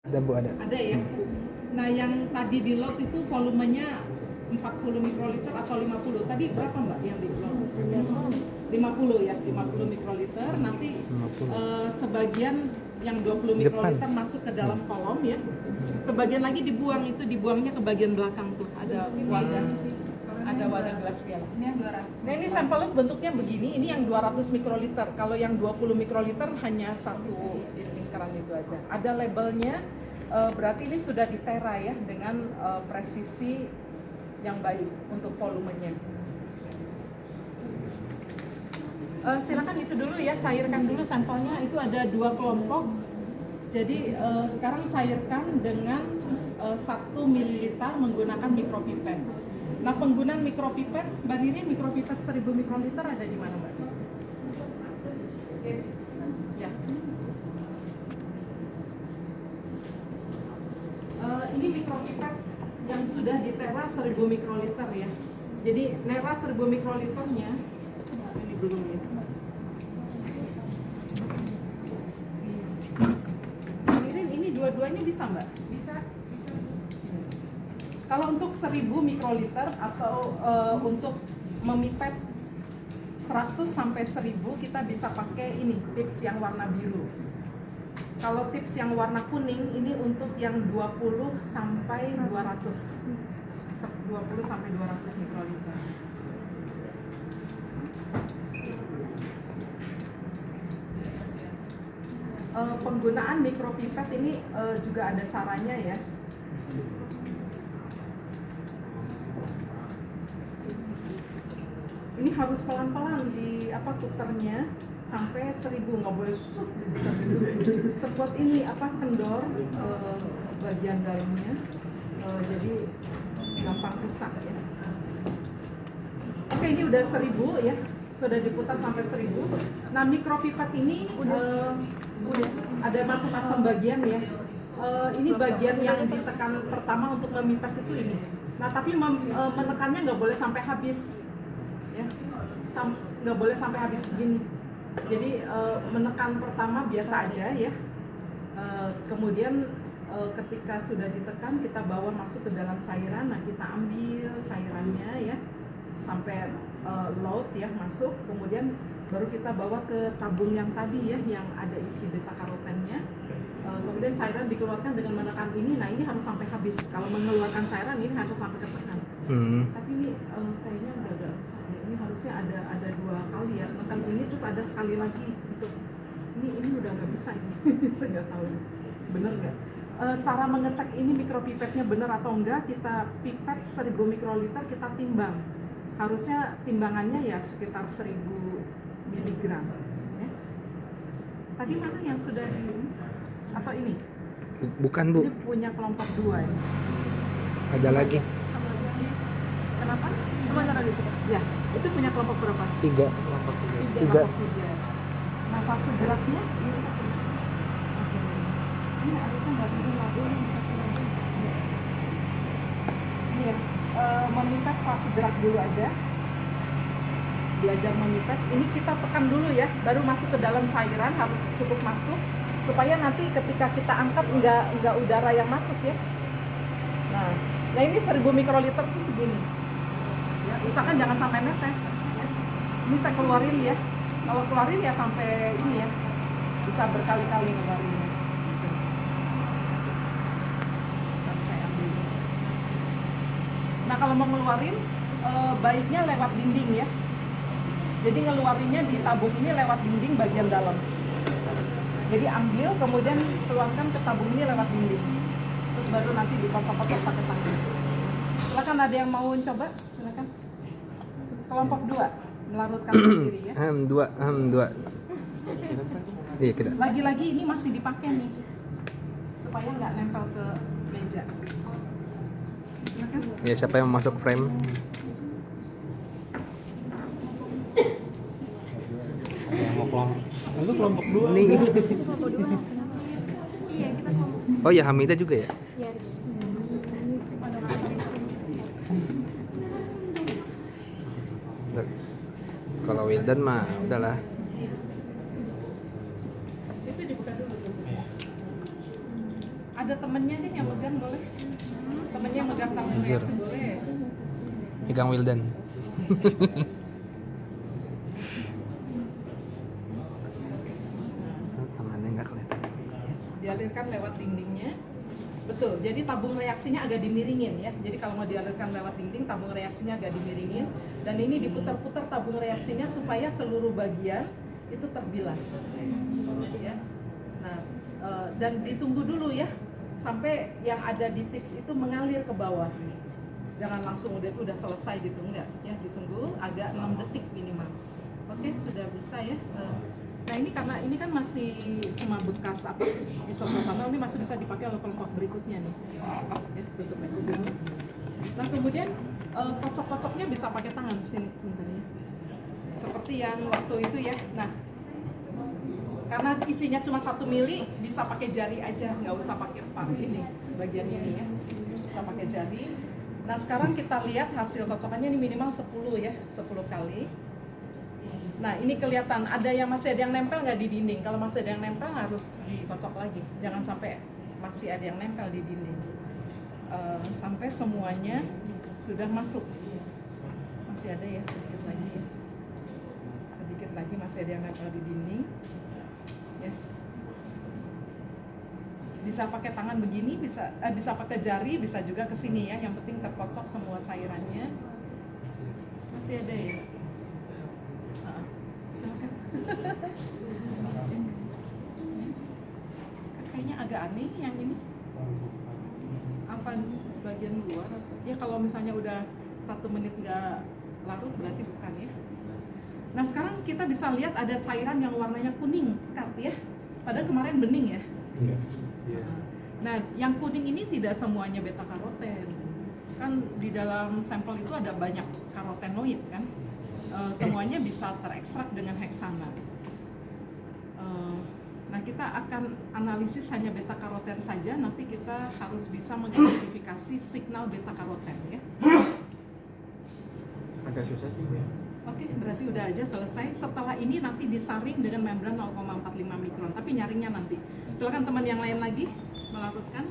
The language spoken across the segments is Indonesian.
Ada Bu, ada. Ada ya. Nah yang tadi di lot itu volumenya 40 mikroliter atau 50? Tadi berapa Mbak yang di lot? 50 ya, 50 mikroliter. Nanti 50. Sebagian yang 20 mikroliter masuk ke dalam kolom ya. Sebagian lagi dibuang, itu dibuangnya ke bagian belakang tuh. Ada wadah, ada wadah gelas piala. Ini yang 200. Nah ini sampelnya bentuknya begini, ini yang 200 mikroliter. Kalau yang 20 mikroliter hanya satu lingkaran itu aja. Ada labelnya. Berarti ini sudah ditera ya dengan presisi yang baik untuk volumenya. Silakan itu dulu ya, cairkan dulu sampelnya. Itu ada 2 kelompok. Jadi sekarang cairkan dengan 1 ml menggunakan mikropipet. Nah penggunaan mikropipet, Mbak Riri, mikropipet 1000 mikroliter ada di mana Mbak? Ya. Ini mikropipet yang sudah ditera 1000 mikroliter ya. Jadi nera 1000 mikroliternya ini belum ya. Ini dua-duanya bisa Mbak? Bisa. Kalau untuk 1000 mikroliter atau untuk memipet 100 sampai 1000 kita bisa pakai ini tips yang warna biru. Kalau tips yang warna kuning ini untuk yang 20 sampai 200. 20 sampai 200 mikroliter. Penggunaan mikropipet ini juga ada caranya ya. Ini harus pelan-pelan di puternya sampai 1000, nggak boleh cepat ini kendor bagian dalamnya, jadi gampang rusak ya. Oke, ini udah 1000 ya, sudah diputar sampai 1000. Nah mikropipet ini ada macam-macam bagian ya. Ini bagian yang ditekan pertama untuk memipet itu ini. Nah tapi menekannya nggak boleh sampai habis ya, nggak boleh sampai habis begini. Jadi menekan pertama biasa aja ya. Kemudian ketika sudah ditekan kita bawa masuk ke dalam cairan. Nah kita ambil cairannya ya sampai load ya masuk. Kemudian baru kita bawa ke tabung yang tadi ya yang ada isi beta karotennya. Kemudian cairan dikeluarkan dengan menekan ini. Nah ini harus sampai habis. Kalau mengeluarkan cairan ini harus sampai ketekan. Tapi ini kayaknya udah agak rusak ya. Ini harusnya ada 2 kali ya. Menekan ini terus ada sekali lagi untuk ini udah nggak bisa ini. Saya nggak tahu bener nggak. Cara mengecek ini mikropipetnya benar atau enggak, kita pipet 1000 mikroliter kita timbang. Harusnya timbangannya ya sekitar 1000 miligram. Ya. Tadi mana yang sudah di atau ini? Bukan Bu. Ini punya kelompok 2 ya. Ada lagi. Kenapa? Coba taruh di situ. Ya, itu punya kelompok berapa? 3. Kelompok 3. 3. Nah, fase geraknya ini harusnya nggak perlu lagu ini fase gerak. Ini ya, memipet fase gerak dulu aja. Belajar memipet. Ini kita tekan dulu ya, baru masuk ke dalam cairan, harus cukup masuk supaya nanti ketika kita angkat nggak udara yang masuk ya. Nah ini 1000 mikroliter itu segini. Ya, usahakan jangan sampai netes. Ya. Ini saya keluarin ya. Kalau keluarin ya sampai ini ya, bisa berkali-kali ngeluarinnya. Saya ambil. Nah kalau mau ngeluarin, baiknya lewat dinding ya. Jadi ngeluarinnya di tabung ini lewat dinding bagian dalam. Jadi ambil, kemudian keluarkan ke tabung ini lewat dinding. Terus baru nanti dikocok-kocok pakai tangan. Silakan, ada yang mau coba? Silakan. Kelompok 2 melarutkan sendiri ya. 2. Iya kita. Lagi-lagi ini masih dipakai nih, supaya nggak nempel ke meja. Silakan. Ya siapa yang mau masuk frame? Itu kelompok 2. Nih. Kelompok 2. Iya, kita kelompok. Oh ya Hamida juga ya? Yes. Kalau Wildan mah udahlah. Itu dibuka dulu tuh. Ada ada temennya deh yang megang boleh. Temennya yang megang tabung User. reaksi boleh. Pegang Wildan. Tangannya nggak kelihatan. Dialirkan lewat dindingnya. Betul, jadi tabung reaksinya agak dimiringin ya. Jadi kalau mau dialirkan lewat dinding, tabung reaksinya agak dimiringin. Dan ini diputar-putar tabung reaksinya supaya seluruh bagian itu terbilas. Ya. Nah, dan ditunggu dulu ya, sampai yang ada di tips itu mengalir ke bawah. Jangan langsung udah selesai gitu, enggak. Ya, ditunggu agak 6 detik minimal. Oke, sudah bisa ya. Nah ini karena ini kan masih cuma bekas apa isopropanol, ini masih bisa dipakai oleh kelompok berikutnya nih. Ya, tutup aja dulu. Nah kemudian kocok-kocoknya bisa pakai tangan sini sebenarnya. Seperti yang waktu itu ya. Nah karena isinya cuma 1 mili, bisa pakai jari aja, nggak usah pakai ini bagian ini ya. Bisa pakai jari. Nah sekarang kita lihat hasil kocokannya ini minimal 10 ya, 10 kali. Nah ini kelihatan masih ada yang nempel nggak di dinding. Kalau masih ada yang nempel harus dikocok lagi. Jangan sampai masih ada yang nempel di dinding. Sampai semuanya sudah masuk. Masih ada ya sedikit lagi. Sedikit lagi masih ada yang nempel di dinding. Ya. Bisa pakai tangan begini, bisa pakai jari, bisa juga ke sini ya. Yang penting terkocok semua cairannya. Masih ada ya. Kayaknya agak aneh yang ini. Apa bagian luar? Ya kalau misalnya udah 1 menit nggak larut berarti bukan ya. Nah sekarang kita bisa lihat ada cairan yang warnanya kuning, pekat ya. Padahal kemarin bening ya. Nah yang kuning ini tidak semuanya beta karoten. Kan di dalam sampel itu ada banyak karotenoid kan. Semuanya bisa terekstrak dengan heksana. Nah kita akan analisis hanya beta karoten saja. Nanti kita harus bisa mengidentifikasi signal beta karoten ya. Agak susah sih ya. Oke, berarti udah aja selesai. Setelah ini nanti disaring dengan membran 0,45 mikron. Tapi nyaringnya nanti. Silakan teman yang lain lagi melakukan.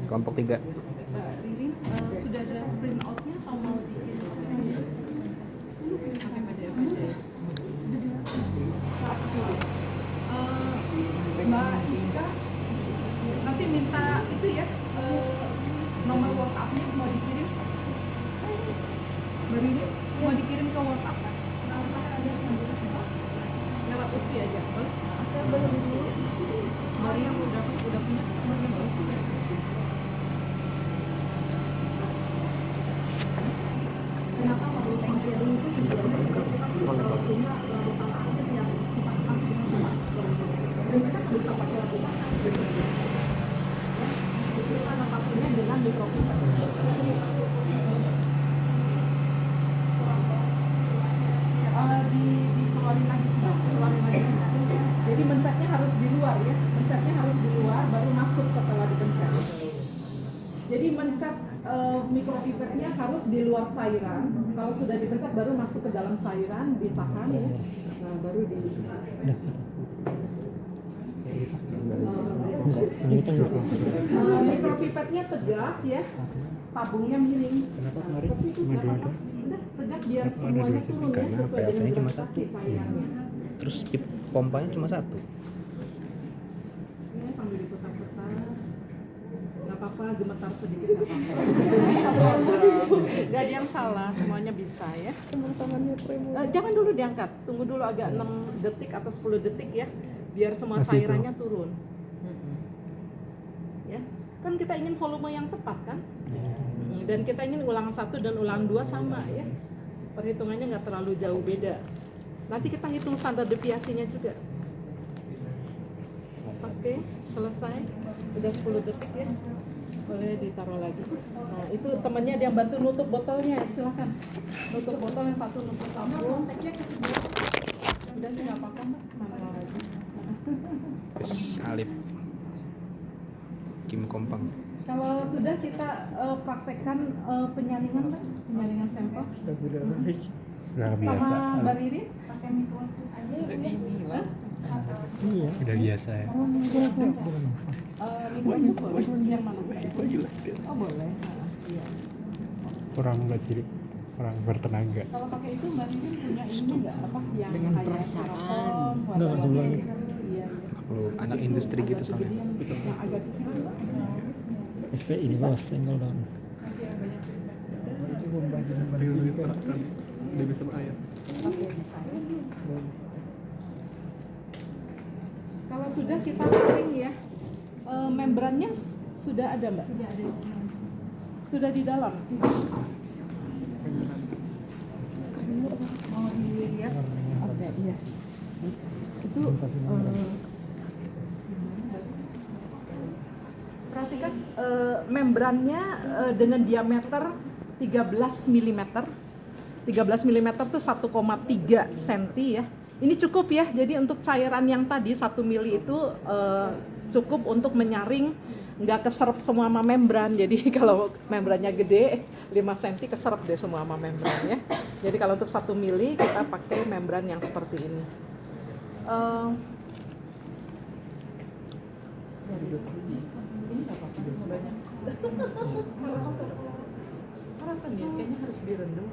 Kelompok 3. Mbak Ririn, sudah ada print out-nya atau mau dikirim? Pakai PDF aja ya. Mbak Ika, nanti minta itu ya, nomor WhatsApp-nya mau dikirim. Mbak Ririn, mau dikirim ke WhatsApp kan? Lewat usia aja, boleh? Saya belum isi. Mbak Ririn udah punya nomornya Mbak Usi ya? Kenapa harus sharing itu tidak bisa pakai lagu itu salah satunya dengan mikrofon. Dikeluarin lagi sebentar. Jadi mencetnya harus di luar ya, mencetnya harus di luar baru masuk setelah dipencet. Jadi mencet mikropipetnya harus di luar cairan. Kalau sudah dipencet baru masuk ke dalam cairan, ditahan ya. Nah baru di. Mikropipetnya tegak ya, tabungnya miring. Seperti itu nggak apa-apa. Udah tegak biar semuanya turun ya sesuai dengan gravitasi cairannya. Terus pompanya cuma 1. Ini sambil diputar-putar. Nggak apa-apa, gemetar sedikit nggak apa-apa. Nggak ada yang salah, semuanya bisa ya. Jangan dulu diangkat, tunggu dulu agak 6 detik atau 10 detik ya, biar semua cairannya turun. Ya, kan kita ingin volume yang tepat kan? Dan kita ingin ulang 1 dan ulang 2 sama ya. Perhitungannya nggak terlalu jauh beda. Nanti kita hitung standar deviasinya juga. Oke, selesai. Udah 10 detik ya. Boleh ditaruh lagi. Nah, itu temennya ada yang bantu nutup botolnya, silakan. Nutup botol yang satu, nutup sabun. Udah sih nggak apa-apa Mbak. Mana lagi? Alif. Kim Kompang. Kalau sudah kita praktekkan penyaringan Mbak, penyaringan sampel. Nah biasa. Sama Mbak Ririn pakai mikrochip aja ya. Hah? Iya. Udah biasa ya. Minuman cup boleh? Yang mana? Oh boleh. Iya. Kurang nggak sih? Kurang bertenaga. Kalau pakai itu Mbak Niken punya ini nggak apa yang Dengan kayak perasaan. styrofoam, Enggak, langsung warna-warni? banget. Iya. Kalau anak industri gitu soalnya. Yang agak kecil. SPI ini bos, single down. Udah bisa air. Oke, bisa ya. Kalau sudah kita saring ya, membrannya sudah ada Mbak? Sudah ada. Sudah di dalam? Oh iya. Oke, iya. Itu perhatikan membrannya dengan diameter 13 mm. 13 mm itu 1,3 cm ya. Ini cukup ya. Jadi untuk cairan yang tadi 1 mili itu cukup untuk menyaring, nggak keserap semua sama membran. Jadi kalau membrannya gede 5 cm keserap deh semua sama membran ya. Jadi kalau untuk 1 mili kita pakai membran yang seperti ini. Ini nggak apa-apa, banyak. Harapan ya, kayaknya harus direndam.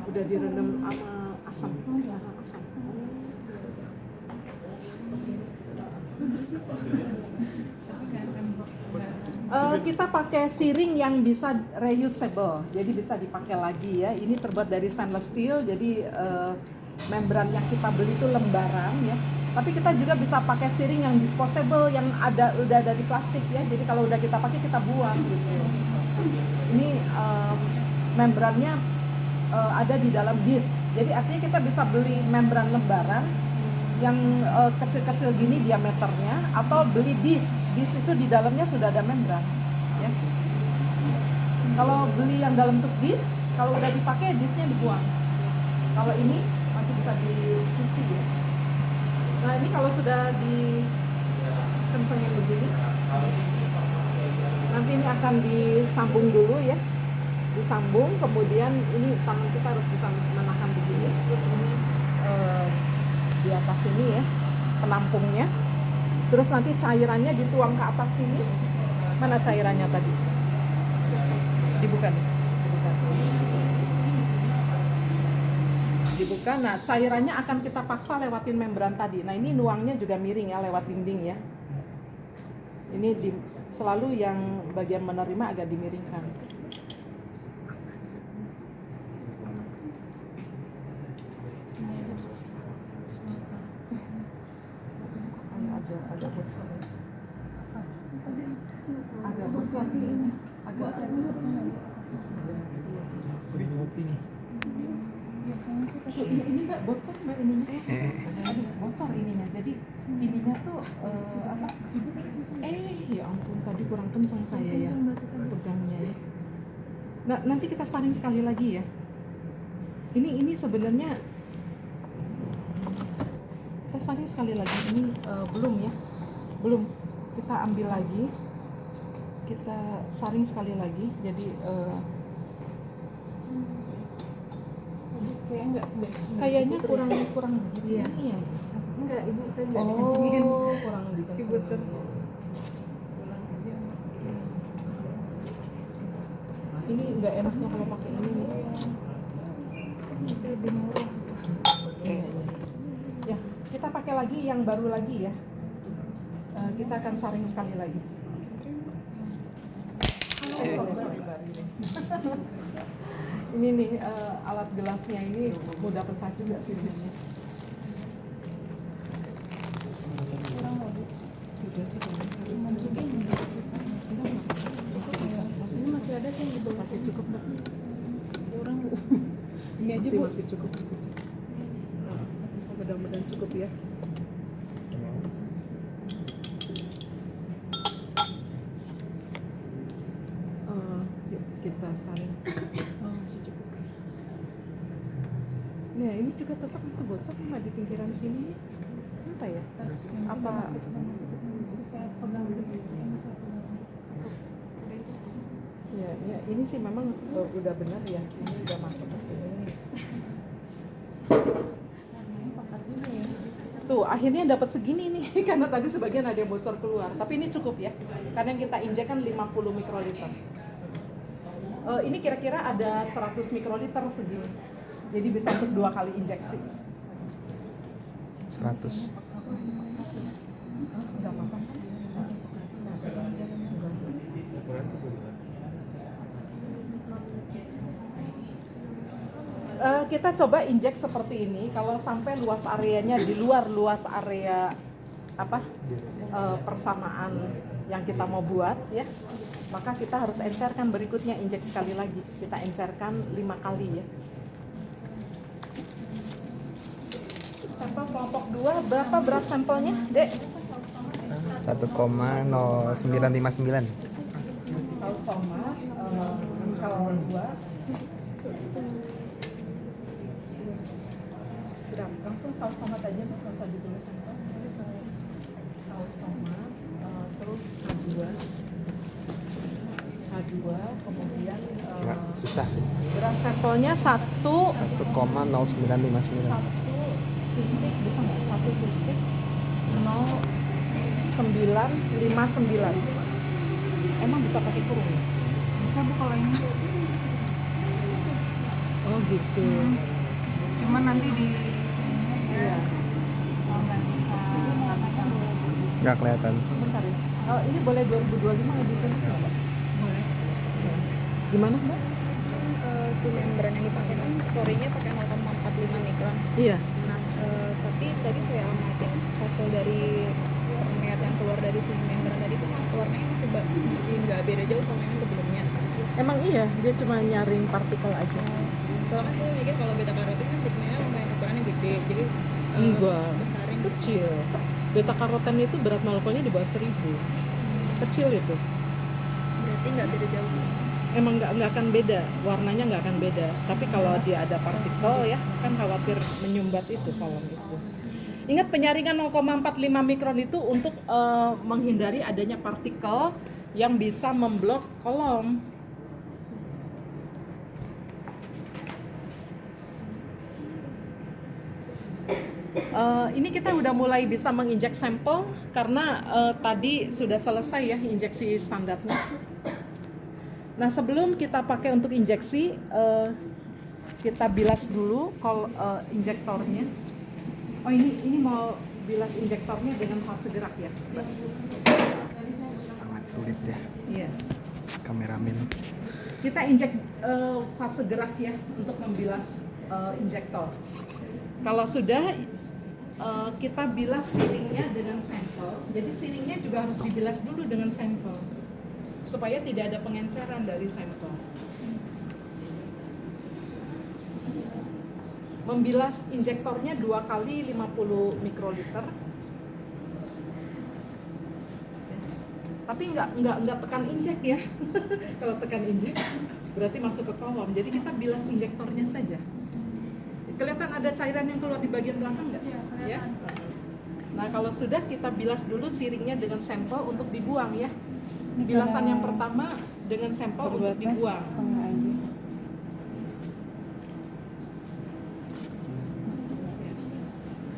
Udah direndam sama asam. Asam. Kita pakai siring yang bisa reusable, jadi bisa dipakai lagi ya. Ini terbuat dari stainless steel, jadi membran yang kita beli itu lembaran ya. Tapi kita juga bisa pakai siring yang disposable, yang udah dari plastik ya. Jadi kalau udah kita pakai kita buang gitu. Ini membrannya ada di dalam disk. Jadi artinya kita bisa beli membran lembaran yang kecil-kecil gini diameternya, atau beli disk. Disk itu di dalamnya sudah ada membran. Ya. Kalau beli yang dalam bentuk disk, kalau udah dipakai disknya dibuang. Kalau ini masih bisa dicuci ya. Nah ini kalau sudah dikencengin begini, nanti ini akan disambung dulu ya. Disambung, kemudian ini tangan kita harus bisa menahan begini, terus ini di atas ini ya penampungnya, terus nanti cairannya dituang ke atas sini. Mana cairannya tadi? Dibuka nih, dibuka. Nah cairannya akan kita paksa lewatin membran tadi. Nah ini nuangnya juga miring ya, lewat dinding ya. Ini selalu yang bagian menerima agak dimiringkan. Agak bocor. Agak bocor ini. Agak. Ini Mbak bocor Mbak ininya. Aduh, bocor ininya. Jadi ininya tuh apa? Ya ampun, tadi kurang kencang saya ya pegangnya ya. Nah, nanti kita saring sekali lagi ya. Ini sebenarnya kita saring sekali lagi. Ini belum ya. Belum. Kita ambil lagi. Kita saring sekali lagi. Jadi kayaknya kurang begini ya. Enggak, ini saya enggak dikencengin. Kurang dikencengin. Ini enggak enaknya kalau pakai ini nih. Lebih murah. Ya, kita pakai lagi yang baru lagi ya. Kita akan saring sekali lagi. Sorry. Ini nih alat gelasnya ini mudah pecah juga sih ini. Masih ada sih yang masih cukup Mbak. Kurang ini aja Bu. Masih cukup. Mudah-mudahan cukup ya. Yuk kita saring. Masih cukup. Nah ini juga tetap masih bocor nggak di pinggiran sini? Apa ya? Apa? Saya pegang ya, ini sih memang udah benar ya. Ini udah masuk ke sini. Tuh akhirnya dapat segini nih karena tadi sebagian ada yang bocor keluar. Tapi ini cukup ya, karena yang kita injek kan 50 mikroliter. Ini kira-kira ada 100 mikroliter segini. Jadi bisa untuk 2 kali injeksi. 100. Kita coba injek seperti ini. Kalau sampai luas areanya di luar luas area persamaan yang kita mau buat ya, maka kita harus encerkan berikutnya, injek sekali lagi. Kita encerkan 5 kali ya. Sampel kelompok 2 berapa berat sampelnya, Dek? 1,0959. Saus tomat, kalau 2 gram. Langsung saus tomat aja, nggak usah ditulis sampel. Saus tomat, terus H2, kemudian Nggak, susah sih. gram sampelnya 1,0959. 1,0959. Emang bisa pakai kurung ya? Bisa Bu kalau ini. Oh gitu. Cuman nanti di Iya. kalau nggak bisa Nggak kelihatan. Sebentar ya. Ini boleh 2025 ditulis nggak, Mbak? boleh. Gimana, Mbak? Si membran yang dipakai kan porinya pakai 0,45 mikron. Iya. Nah, tapi tadi saya amatin hasil dari perniat yang keluar dari si membran tadi tuh warnanya masih nggak beda jauh sama yang sebelumnya. Emang iya, dia cuma nyaring partikel aja. Soalnya saya mikir kalau beta karotin kan pigmennya lumayan ukurannya gede, jadi Enggak, besarin. kecil. Beta karoten itu berat molekulnya di bawah 1000. Kecil itu. Berarti nggak beda jauh. Emang nggak akan beda, warnanya nggak akan beda. Tapi kalau dia ada partikel ya, kan khawatir menyumbat itu kolom itu. Ingat penyaringan 0,45 mikron itu untuk menghindari adanya partikel yang bisa memblok kolom. Ini kita udah mulai bisa menginjek sampel karena tadi sudah selesai ya injeksi standarnya. Nah sebelum kita pakai untuk injeksi, kita bilas dulu injektornya. Oh ini mau bilas injektornya dengan fase gerak ya, Mbak? Sangat sulit ya, Iya. kameramen. Kita injek fase gerak ya untuk membilas injektor. Kalau sudah kita bilas siringnya dengan sampel. Jadi siringnya juga harus dibilas dulu dengan sampel supaya tidak ada pengenceran dari sampel. Membilas injektornya 2 kali 50 mikroliter. Tapi nggak tekan injek ya. Kalau tekan injek berarti masuk ke kolom. Jadi kita bilas injektornya saja. Kelihatan ada cairan yang keluar di bagian belakang nggak? Ya. Nah kalau sudah kita bilas dulu siringnya dengan sampel untuk dibuang ya. Bilasan yang pertama dengan sampel untuk dibuang.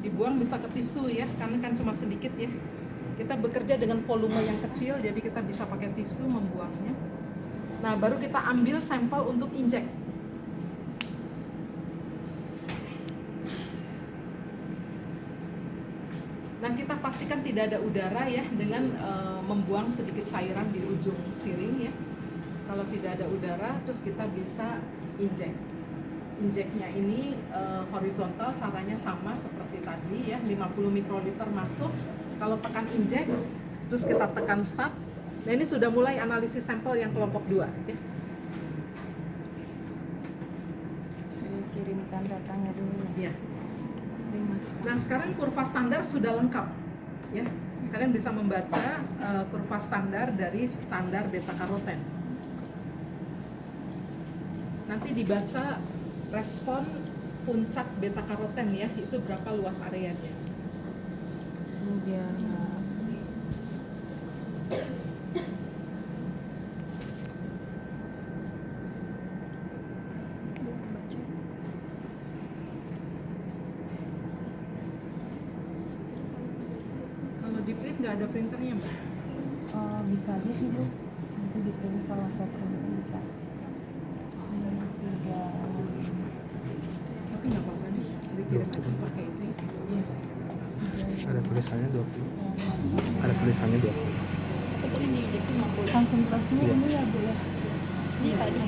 Dibuang bisa ke tisu ya, karena kan cuma sedikit ya. Kita bekerja dengan volume yang kecil, jadi kita bisa pakai tisu membuangnya. Nah baru kita ambil sampel untuk injek. Nah kita pastikan tidak ada udara ya dengan membuang sedikit cairan di ujung siring ya. Kalau tidak ada udara, terus kita bisa injek. Injeknya ini horizontal, caranya sama seperti tadi ya, 50 mikroliter masuk. Kalau tekan injek, terus kita tekan start. Nah ini sudah mulai analisis sampel yang kelompok 2 ya. Saya kirimkan datanya dulu ya. Ya. Nah sekarang kurva standar sudah lengkap ya. Kalian bisa membaca kurva standar dari standar beta karoten. Nanti dibaca respon puncak beta karoten ya, itu berapa luas areanya. Biar Ini salah satu yang bisa. Ini 3. Tapi nggak apa-apa nih, dikirim aja pakai itu. Iya. Ada tulisannya 20. Ada tulisannya 20. Tapi tadi di injeksi 50. Konsentrasinya Iya. ini ya Bu ya. Ini tadi.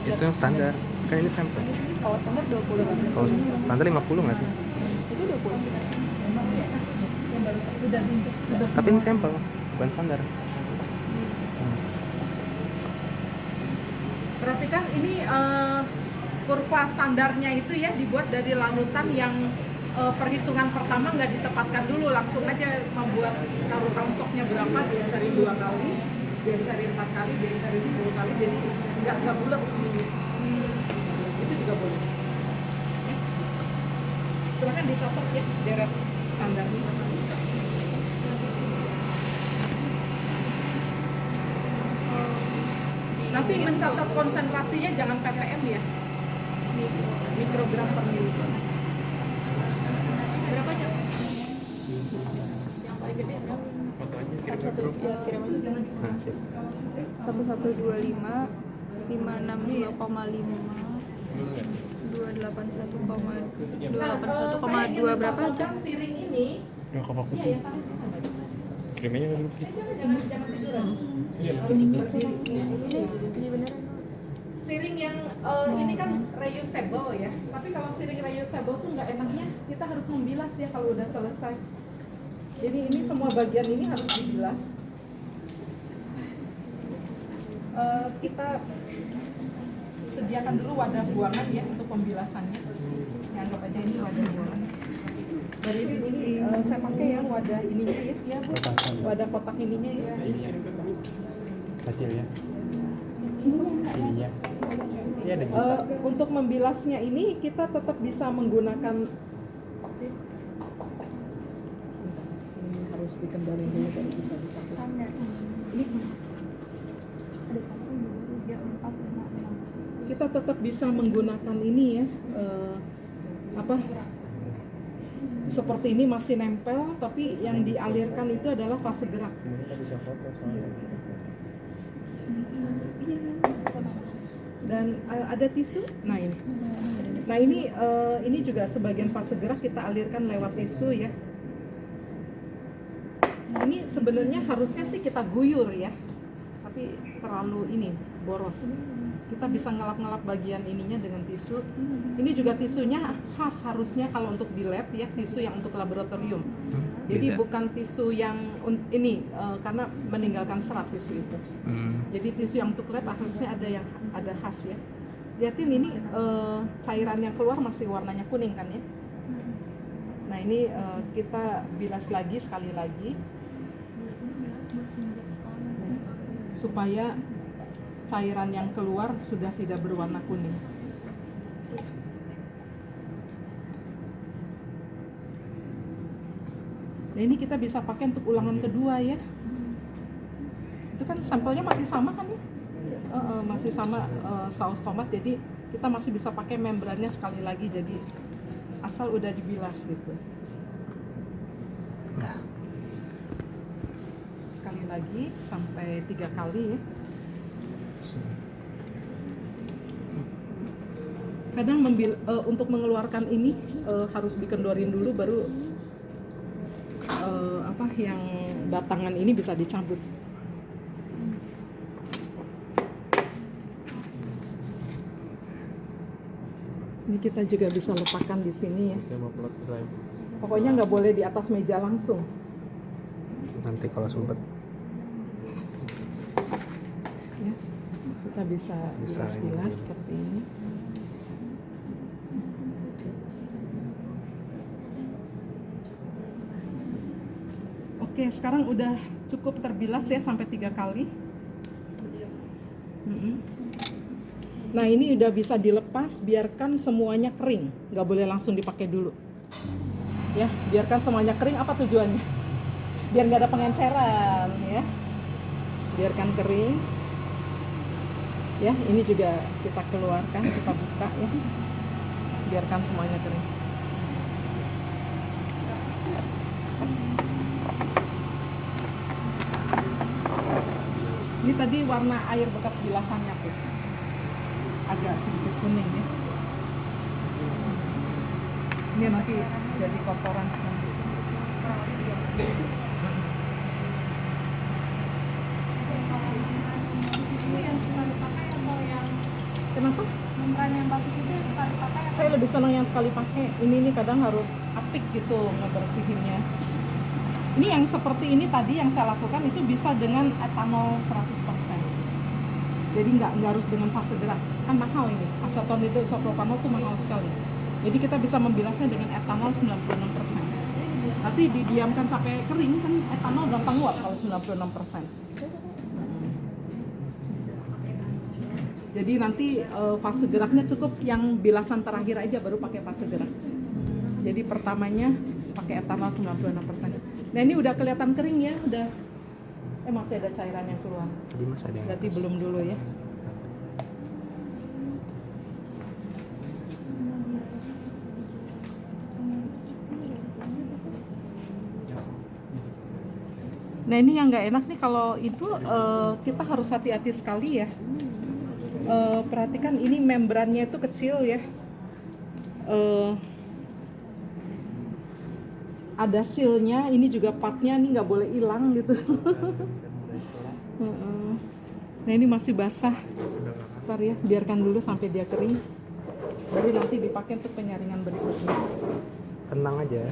Itu yang standar. Kan ini sampel. Kalau standar 20 kan? Kalau standar 50 nggak sih? Itu 20. Memang biasa. Yang baru udah diinjek. Udah. Tapi ini sampel, bukan standar. Berarti kan ini kurva standarnya itu ya dibuat dari larutan yang perhitungan pertama nggak ditepatkan dulu, langsung aja membuat larutan stoknya berapa, dia cari 2 kali, dia cari 4 kali, dia cari 10 kali, jadi nggak bulat. Itu juga boleh. Ya. Silakan dicatat ya deret standarnya. Nanti mencatat konsentrasinya jangan ppm ya, mikrogram per mililiter. Berapa jam? Yang paling gede berapa? Satu ya kirim aja. Nah, sip. 1125 562,5 281,2 berapa aja? Siring ini Udah kefokus nih. Kirim aja dulu. Ini beneran. siring yang ini kan reusable ya, tapi kalau siring reusable tuh nggak enaknya kita harus membilas ya kalau udah selesai. Jadi ini semua bagian ini harus dibilas. Kita sediakan dulu wadah buangan ya untuk pembilasannya. Anggap aja ini wadah buangan. Dari ini saya pakai yang wadah ininya ya Bu. Wadah kotak ininya ya. Hasilnya. Ininya. Iya ada Untuk membilasnya ini kita tetap bisa menggunakan ini harus dikendalikan dulu baru bisa dicatat. Standar. Ini Ada 1, 2, 3, 4, 5, 6. kita tetap bisa menggunakan ini ya, apa seperti ini masih nempel, tapi yang dialirkan itu adalah fase gerak. semuanya nggak bisa foto soalnya. Dan ada tisu. Nah ini juga sebagian fase gerak kita alirkan lewat tisu ya. Ini sebenarnya harusnya sih kita guyur ya, tapi terlalu ini boros. Kita bisa ngelap-ngelap bagian ininya dengan tisu. Ini juga tisunya khas harusnya kalau untuk di lab ya, tisu yang untuk laboratorium. Jadi Beda. bukan tisu yang ini karena meninggalkan serat tisu itu. Jadi tisu yang untuk lab harusnya ada khas ya. Lihatin ini cairan yang keluar masih warnanya kuning kan ya. Nah ini kita bilas lagi sekali lagi supaya cairan yang keluar sudah tidak berwarna kuning. Nah ini kita bisa pakai untuk ulangan kedua ya. Itu kan sampelnya masih sama kan ya? Masih sama saus tomat, jadi kita masih bisa pakai membrannya sekali lagi, jadi asal udah dibilas gitu. Nah, Sekali lagi sampai 3 kali ya. Kadang untuk mengeluarkan ini harus dikendorin dulu baru yang batangan ini bisa dicabut. Ini kita juga bisa letakkan di sini ya. Sama plot drive. Pokoknya nggak boleh di atas meja langsung. nanti kalau sempet Ya, kita bisa bilas-bilas seperti ini. Oke, sekarang udah cukup terbilas ya sampai 3 kali. Nah ini udah bisa dilepas, biarkan semuanya kering, nggak boleh langsung dipakai dulu. Ya, biarkan semuanya kering. Apa tujuannya? Biar nggak ada pengenceran, ya. Biarkan kering. Ya, ini juga kita keluarkan, kita buka ya. Biarkan semuanya kering. Ini tadi warna air bekas bilasannya tuh agak sedikit kuning ya. Ini nanti jadi kotoran. Ini yang sekali pakai atau yang Kenapa? membran yang bagus itu yang sekali pakai atau Saya lebih senang yang sekali pakai. Ini kadang harus apik gitu ngebersihinnya. Ini yang seperti ini tadi yang saya lakukan itu bisa dengan etanol 100%. Jadi nggak harus dengan fase gerak. Kan mahal ini. Aseton itu isopropanol tuh mahal sekali. Jadi kita bisa membilasnya dengan etanol 96%. Nanti didiamkan sampai kering kan etanol gampang nguap kalau 96%. Jadi nanti fase geraknya cukup yang bilasan terakhir aja baru pakai fase gerak. Jadi pertamanya pakai etanol 96%. Nah ini udah kelihatan kering ya, udah masih ada cairan yang keluar. Tadi masih ada yang Berarti atas. belum dulu ya. Nah ini yang nggak enak nih kalau itu kita harus hati-hati sekali ya. Perhatikan ini membrannya itu kecil ya. Ada sealnya, ini juga partnya ini nggak boleh hilang gitu. Nah ini masih basah. Ntar ya, biarkan dulu sampai dia kering. Baru nanti dipakai untuk penyaringan berikutnya. Tenang aja.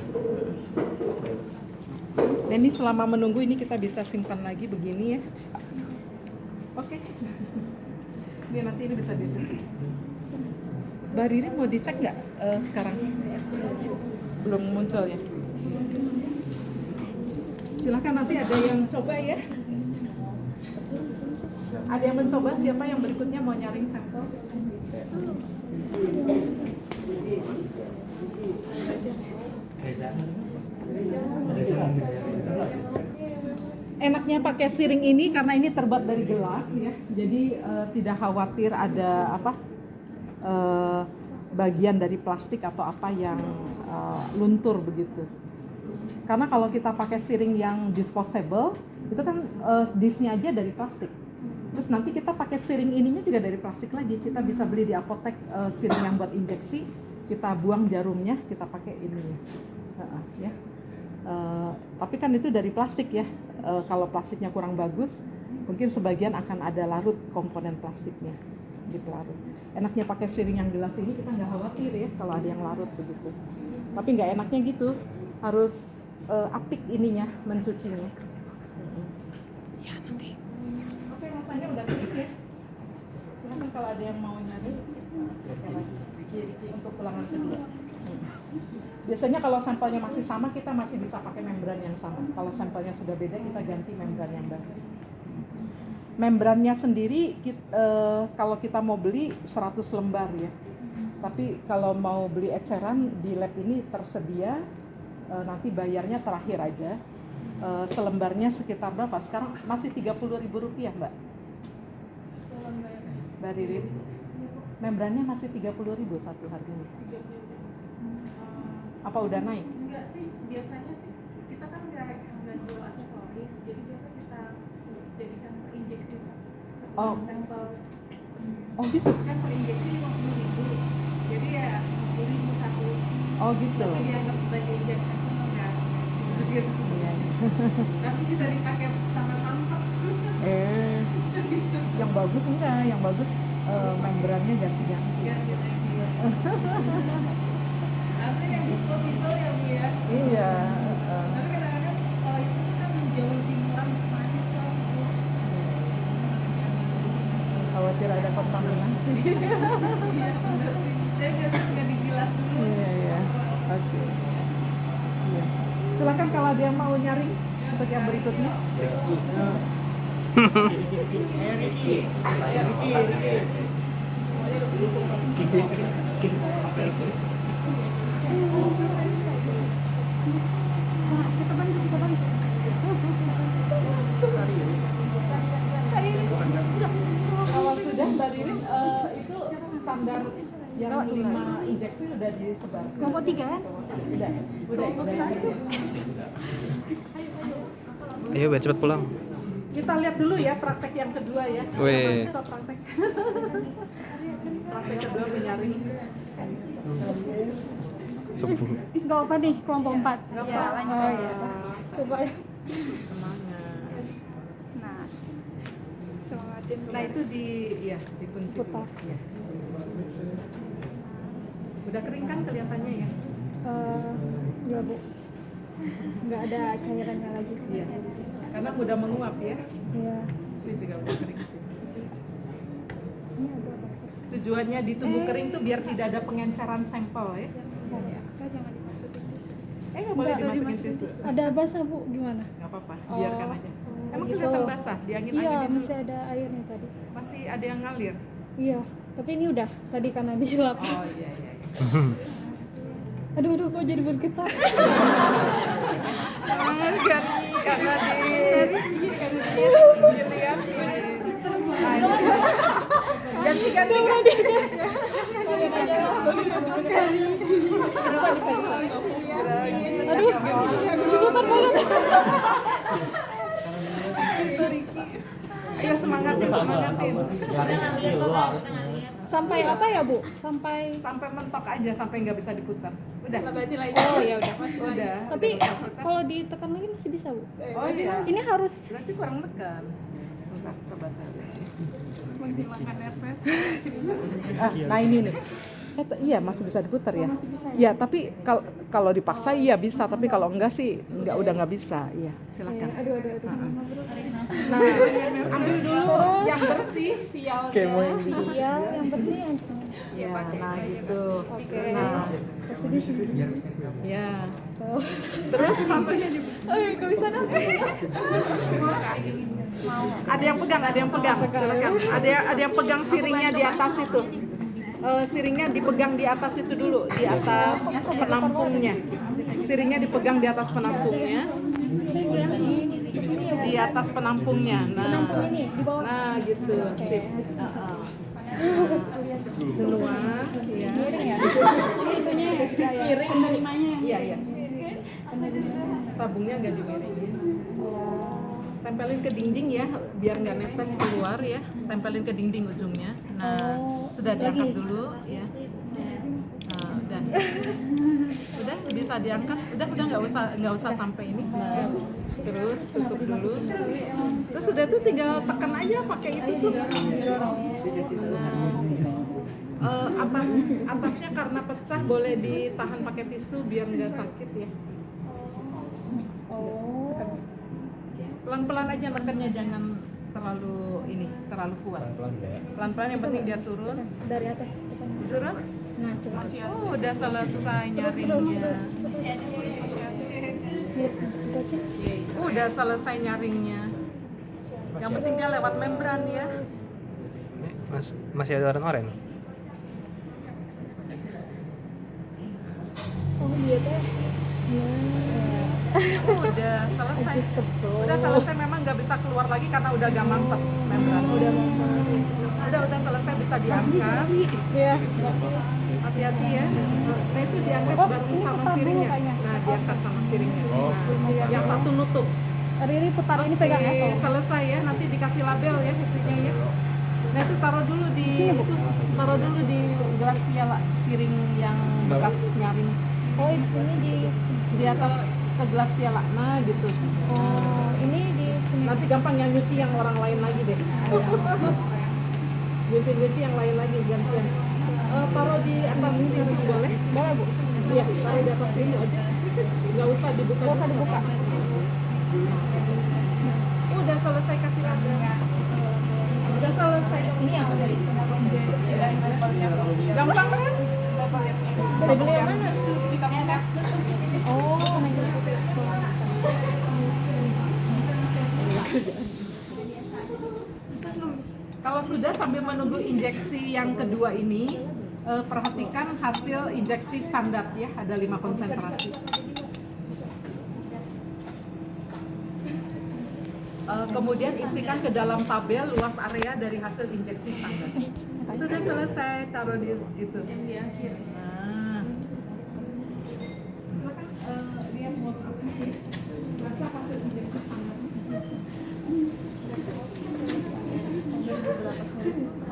Nah ini selama menunggu ini kita bisa simpan lagi begini ya. Oke. Ini nanti ini bisa dicuci. Mbak Riri mau dicek nggak sekarang? Belum muncul ya. Silakan nanti ada yang coba ya. Ada yang mencoba, siapa yang berikutnya mau nyaring sampel? Enaknya pakai siring ini karena ini terbuat dari gelas ya, jadi tidak khawatir ada apa bagian dari plastik atau apa yang luntur begitu. Karena kalau kita pakai siring yang disposable itu kan disnya aja dari plastik. Terus nanti kita pakai siring ininya juga dari plastik lagi. Kita bisa beli di apotek siring yang buat injeksi, kita buang jarumnya, kita pakai ininya. Ya. Tapi kan itu dari plastik ya. Kalau plastiknya kurang bagus, mungkin sebagian akan ada larut komponen plastiknya gitu larut. Enaknya pakai siring yang gelas ini kita nggak khawatir ya kalau ada yang larut begitu. Tapi nggak enaknya gitu, harus apik ininya mencucinya. Ya nanti. Oke, rasanya udah kering ya. Silakan kalau ada yang mau nyari, pakai lagi untuk ulangan kedua. Biasanya kalau sampelnya masih sama, kita masih bisa pakai membran yang sama. Kalau sampelnya sudah beda, kita ganti membran yang baru. Membrannya sendiri, kalau kita mau beli 100 lembar ya. Tapi kalau mau beli eceran, di lab ini tersedia, nanti bayarnya terakhir aja. Selembarnya sekitar berapa? Sekarang masih Rp30.000 Mbak? Mbak Ririn? Membrannya masih Rp30.000 satu harganya. Apa udah naik? Enggak sih, biasanya sih kita kan nggak jual aksesoris, jadi biasa kita jadikan per injeksi sampel. Oh gitu? Kan per injeksi 50.000, jadi ya 50.000 satu. Oh gitu? Tapi dianggap sebagai injeksi itu enggak begitu sebenarnya. Tapi bisa dipakai sama pamper. Yang bagus enggak? Yang bagus membrannya ganti-ganti. Harusnya yang disposable ya Bu ya. Iya. Tapi kadang-kadang kalau itu kan jauh lebih murah untuk mahasiswa Bu. Khawatir ada kontaminasi. Iya benar sih. Saya biasa suka digilas dulu. Iya. Oke. Iya. Silakan kalau ada yang mau nyaring untuk yang berikutnya. Kalau sudah Mbak Ririn itu standar yang 5 injeksi udah disebar. kelompok 3 kan? Udah. Ayo biar cepet pulang. Kita lihat dulu ya praktek yang kedua ya. Wih. Mahasiswa praktek. Praktek kedua menyaring. Subuh. Gak apa nih, kelompok 4. Nggak Ya, apa-apa. lanjut aja. Coba ya. Semangat. Nah, semangatin. Nah itu dikunci dulu. Putar. Ya. Udah kering kan kelihatannya ya? Ya Bu. Nggak ada cairannya lagi. Iya. Karena mudah menguap ya. Iya. Ini juga udah kering sih. Ini agak basah. Tujuannya ditunggu kering tuh biar tidak ada pengenceran sampel ya. Kak jangan dimasukin tisu. Nggak boleh dimasukin tisu. Ada basah Bu, gimana? Nggak apa-apa, biarkan aja. Emang gitu. kelihatan basah, diangin-anginin Iya, dulu. masih ada airnya tadi. Masih ada yang ngalir. Iya, tapi ini udah tadi karena dilap. Oh iya. Aduh, kok jadi bergetar. Karena dilihat. Ganti. Bisa. Aduh, bergetar banget. Ayo semangatin. Sampai apa ya Bu? Sampai. Sampai mentok aja, sampai nggak bisa diputar. Udah. Berarti lagi. Oh ya udah. Udah. Tapi kalau ditekan lagi masih bisa Bu. Oh iya. Ini harus. Berarti kurang tekan. Sebentar, coba saya. Menghilangkan nervous. Nah ini nih. Iya masih bisa diputar ya. Iya tapi kalau dipaksa iya bisa, tapi kalau enggak sih udah nggak bisa. Iya silakan. Aduh. Nah ambil dulu yang bersih vialnya. Iya, yang bersih yang sini. Ya nah gitu. Oke. Nah Kasih di sini. ya. Terus Oh, kok bisa dong? ada yang pegang. Silakan. Ada yang pegang siringnya di atas itu. Siringnya dipegang di atas itu dulu, di atas penampungnya. Siringnya dipegang di atas penampungnya. Di atas penampungnya. Nah, gitu. Sip. Semua, ya. Miring penerimanya yang Iya. Tabungnya nggak dimiringin. Tempelin ke dinding ya, biar nggak netes keluar ya. Tempelin ke dinding ujungnya. Nah, sudah diangkat dulu ya. Nah, udah bisa diangkat. Udah nggak usah sampai ini. Nah, terus tutup dulu. Terus sudah tuh tinggal tekan aja pakai itu tuh. Nah, atasnya karena pecah boleh ditahan pakai tisu biar nggak sakit ya. Pelan-pelan aja nekennya, jangan terlalu kuat. Pelan-pelan yang penting dia turun. dari atas. Turun. Nah, coba. Oh, udah selesai nyaringnya. Udah selesai nyaringnya. Yang penting dia lewat membran ya. Masih ada oren-oren. Oh, dia teh. Udah selesai. Udah selesai, memang nggak bisa keluar lagi karena udah gak mantap membran. Udah selesai, bisa diangkat. Iya. Hati-hati ya. Nah itu diangkat bareng sama siringnya. Nah diangkat sama siringnya. Nah, yang satu nutup. Riri putar ini pegang ya. Oke, selesai ya. Nanti dikasih label ya itunya ya. Nah itu taruh dulu di gelas piala siring yang bekas nyaring. Oh, di sini Di atas ke gelas piala. Nah gitu. Oh, ini di sini. Nanti gampang yang nyuci yang orang lain lagi deh. Nyuci yang lain lagi gantian. Taruh di atas tisu boleh? Boleh, Bu. Iya, taruh di atas tisu aja. Nggak usah dibuka. Nggak usah dibuka. Udah selesai kasih label. Udah selesai. Ini apa tadi? Gampang kan? Label yang mana? Oh, Kalau sudah sambil menunggu injeksi yang kedua ini, perhatikan hasil injeksi standar ya, ada 5 konsentrasi. Kemudian isikan ke dalam tabel luas area dari hasil injeksi standar. Sudah selesai, taruh di itu. Nah, silakan lihat WhatsApp. Baca hasil injeksi standar. serius.